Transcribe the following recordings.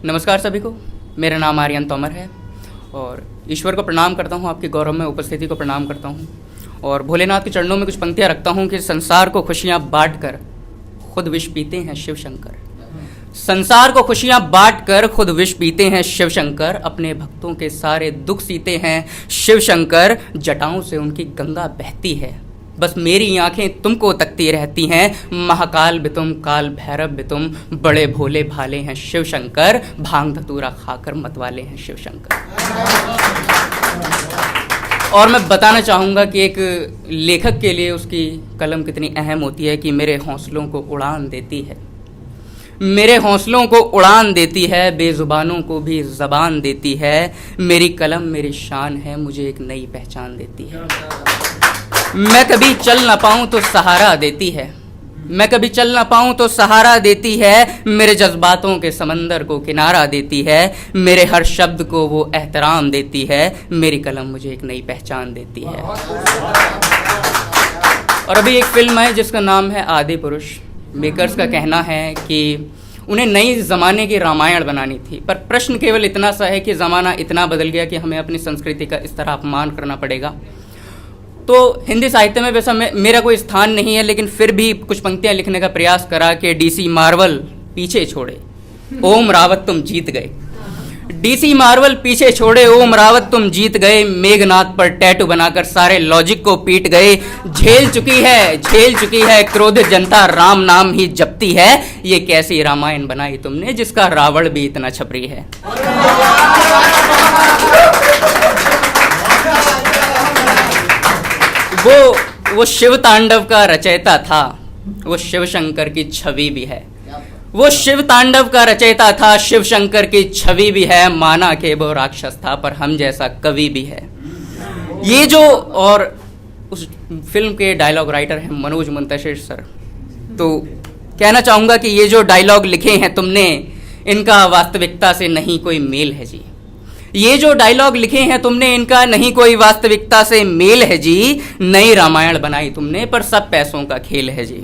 नमस्कार सभी को। मेरा नाम आर्यन तोमर है और ईश्वर को प्रणाम करता हूँ, आपकी गौरव में उपस्थिति को प्रणाम करता हूँ और भोलेनाथ के चरणों में कुछ पंक्तियाँ रखता हूँ कि संसार को खुशियाँ बांट कर खुद विष पीते हैं शिव शंकर। संसार को खुशियाँ बांट कर खुद विष पीते हैं शिव शंकर। अपने भक्तों के सारे दुख सीते हैं शिव शंकर। जटाओं से उनकी गंगा बहती है, बस मेरी आंखें तुमको तकती रहती हैं। महाकाल भी तुम, काल भैरव भी तुम, बड़े भोले भाले हैं शिव शंकर। भांग धतूरा खाकर मतवाले हैं शिव शंकर। और मैं बताना चाहूँगा कि एक लेखक के लिए उसकी कलम कितनी अहम होती है कि मेरे हौसलों को उड़ान देती है, मेरे हौसलों को उड़ान देती है, बेजुबानों को भी ज़बान देती है। मेरी कलम मेरी शान है, मुझे एक नई पहचान देती है। मैं कभी चल ना पाऊँ तो सहारा देती है, मैं कभी चल ना पाऊँ तो सहारा देती है। मेरे जज्बातों के समंदर को किनारा देती है, मेरे हर शब्द को वो एहतराम देती है। मेरी कलम मुझे एक नई पहचान देती है। और अभी एक फिल्म है जिसका नाम है आदि पुरुष। मेकर्स का कहना है कि उन्हें नई ज़माने की रामायण बनानी थी, पर प्रश्न केवल इतना सा है कि ज़माना इतना बदल गया कि हमें अपनी संस्कृति का इस तरह अपमान करना पड़ेगा। तो हिंदी साहित्य में वैसा मेरा कोई स्थान नहीं है, लेकिन फिर भी कुछ पंक्तियां लिखने का प्रयास करा कि डीसी मार्वल पीछे छोड़े, ओम रावत तुम जीत गए। डीसी मार्वल पीछे छोड़े, ओम रावत तुम जीत गए। मेघनाथ पर टैटू बनाकर सारे लॉजिक को पीट गए। झेल चुकी है क्रोधित जनता, राम नाम ही जपती है। ये कैसी रामायण बनाई तुमने जिसका रावण भी इतना छपरी है। वो शिव तांडव का रचयिता था, वो शिव शंकर की छवि भी है। वो शिव तांडव का रचयिता था, शिव शंकर की छवि भी है। माना के वो राक्षस था पर हम जैसा कवि भी है। ये जो, और उस फिल्म के डायलॉग राइटर हैं मनोज मुंतशिर सर। तो कहना चाहूँगा कि ये जो डायलॉग लिखे हैं तुमने, इनका वास्तविकता से नहीं कोई मेल है जी। ये जो डायलॉग लिखे हैं तुमने, इनका नहीं कोई वास्तविकता से मेल है जी। नई रामायण बनाई तुमने पर सब पैसों का खेल है जी।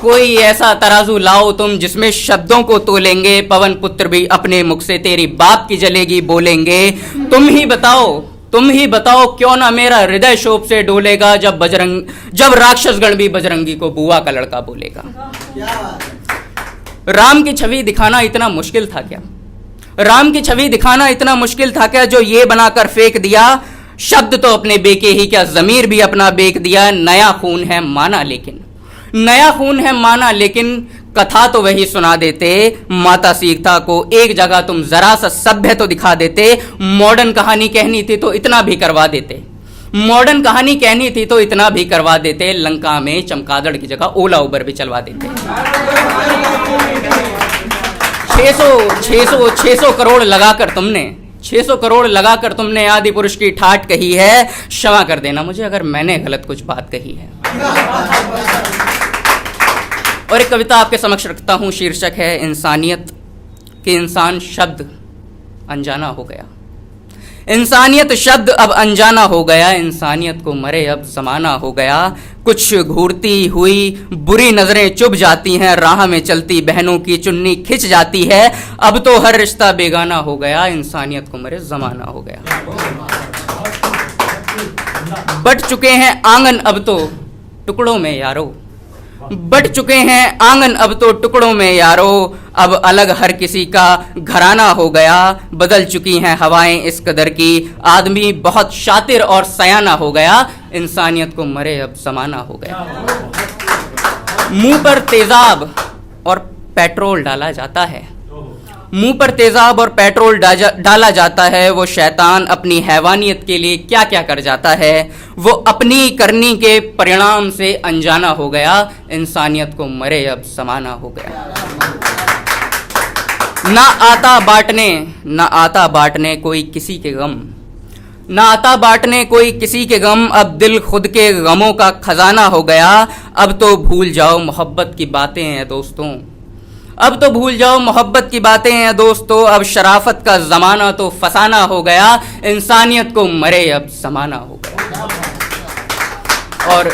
कोई ऐसा तराजू लाओ तुम जिसमें शब्दों को तोलेंगे। पवन पुत्र भी अपने मुख से तेरी बाप की जलेगी बोलेंगे। तुम ही बताओ क्यों ना मेरा हृदय शोभ से डोलेगा जब राक्षसगण भी बजरंगी को बुआ का लड़का बोलेगा। राम की छवि दिखाना इतना मुश्किल था क्या? राम की छवि दिखाना इतना मुश्किल था क्या, जो ये बनाकर फेंक दिया। शब्द तो अपने बेके ही क्या, ज़मीर भी अपना बेक दिया। नया खून है माना लेकिन कथा तो वही सुना देते। माता सीता को एक जगह तुम जरा सा सभ्य तो दिखा देते। मॉडर्न कहानी कहनी थी तो इतना भी करवा देते। लंका में चमगादड़ की जगह ओला उबर भी चलवा देते। 600 करोड़ लगाकर तुमने आदि पुरुष की ठाट कही है। क्षमा कर देना मुझे अगर मैंने गलत कुछ बात कही है। और एक कविता आपके समक्ष रखता हूं, शीर्षक है इंसानियत। कि इंसान शब्द अनजाना हो गया, इंसानियत शब्द अब अनजाना हो गया। इंसानियत को मरे अब ज़माना हो गया। कुछ घूरती हुई बुरी नज़रें चुभ जाती हैं, राह में चलती बहनों की चुन्नी खिंच जाती है। अब तो हर रिश्ता बेगाना हो गया, इंसानियत को मरे ज़माना हो गया। बट चुके हैं आंगन अब तो टुकड़ों में यारो, बट चुके हैं आंगन अब तो टुकड़ों में यारो। अब अलग हर किसी का घराना हो गया। बदल चुकी हैं हवाएं इस कदर की, आदमी बहुत शातिर और सयाना हो गया। इंसानियत को मरे अब ज़माना हो गया। मुंह पर तेजाब और पेट्रोल डाला जाता है, मुंह पर तेजाब और पेट्रोल डाला जाता है। वो शैतान अपनी हैवानियत के लिए क्या क्या कर जाता है। वो अपनी करनी के परिणाम से अनजाना हो गया। इंसानियत को मरे अब ज़माना हो गया। ना आता बांटने कोई किसी के गम, ना आता बांटने कोई किसी के गम। अब दिल खुद के गमों का खजाना हो गया। अब तो भूल जाओ मोहब्बत की बातें हैं दोस्तों, अब तो भूल जाओ मोहब्बत की बातें हैं दोस्तों। अब शराफत का ज़माना तो फसाना हो गया। इंसानियत को मरे अब ज़माना हो गया। और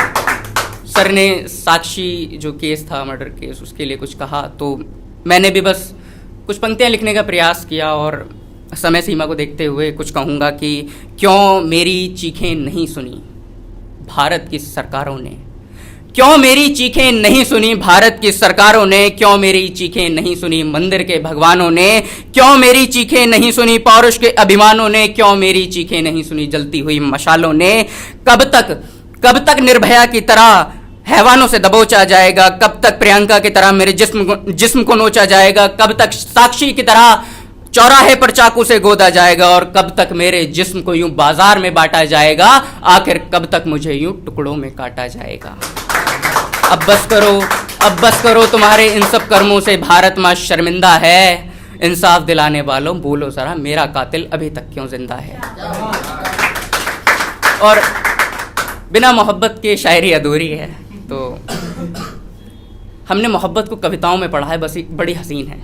सर ने साक्षी जो केस था, मर्डर केस, उसके लिए कुछ कहा, तो मैंने भी बस कुछ पंक्तियाँ लिखने का प्रयास किया और समय सीमा को देखते हुए कुछ कहूँगा कि क्यों मेरी चीखें नहीं सुनी भारत की सरकारों ने, क्यों मेरी चीखें नहीं सुनी भारत की सरकारों ने, क्यों मेरी चीखें नहीं सुनी मंदिर के भगवानों ने, क्यों मेरी चीखें नहीं सुनी पौरुष के अभिमानों ने, क्यों मेरी चीखें नहीं सुनी जलती हुई मशालों ने। कब तक निर्भया की तरह हैवानों से दबोचा जाएगा, कब तक प्रियंका की तरह मेरे जिस्म को नोचा जाएगा, कब तक साक्षी की तरह चौराहे पर चाकू से गोदा जाएगा, और कब तक मेरे जिस्म को यूं बाजार में बांटा जाएगा, आखिर कब तक मुझे यूं टुकड़ों में काटा जाएगा। अब बस करो तुम्हारे इन सब कर्मों से, भारत माँ शर्मिंदा है। इंसाफ दिलाने वालों बोलो जरा, मेरा कातिल अभी तक क्यों जिंदा है। और बिना मोहब्बत के शायरी अधूरी है। तो हमने मोहब्बत को कविताओं में पढ़ा है, बस एक बड़ी हसीन है,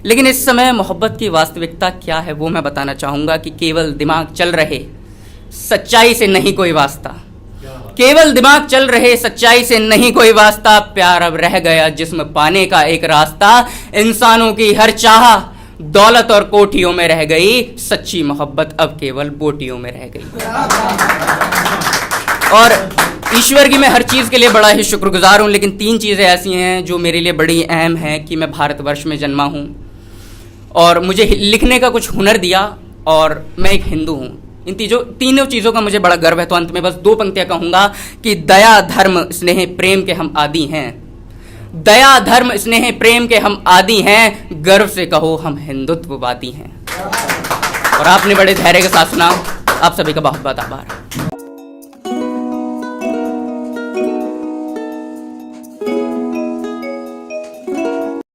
लेकिन इस समय मोहब्बत की वास्तविकता क्या है वो मैं बताना चाहूँगा कि केवल दिमाग चल रहे, सच्चाई से नहीं कोई वास्ता। केवल दिमाग चल रहे, सच्चाई से नहीं कोई वास्ता। प्यार अब रह गया जिस्म पाने का एक रास्ता। इंसानों की हर चाह दौलत और कोठियों में रह गई, सच्ची मोहब्बत अब केवल बोटियों में रह गई। और ईश्वर की मैं हर चीज़ के लिए बड़ा ही शुक्रगुजार हूँ, लेकिन 3 चीज़ें ऐसी हैं जो मेरे लिए बड़ी अहम हैं कि मैं भारतवर्ष में जन्मा हूँ और मुझे लिखने का कुछ हुनर दिया, और मैं एक हिंदू हूँ। इन तीनों चीज़ों का मुझे बड़ा गर्व है। तो अंत में बस 2 पंक्तियाँ कहूँगा कि दया धर्म स्नेह प्रेम के हम आदी हैं, दया धर्म स्नेह प्रेम के हम आदी हैं, गर्व से कहो हम हिंदुत्ववादी हैं। और आपने बड़े धैर्य के साथ सुना। आप सभी का बहुत बहुत आभार।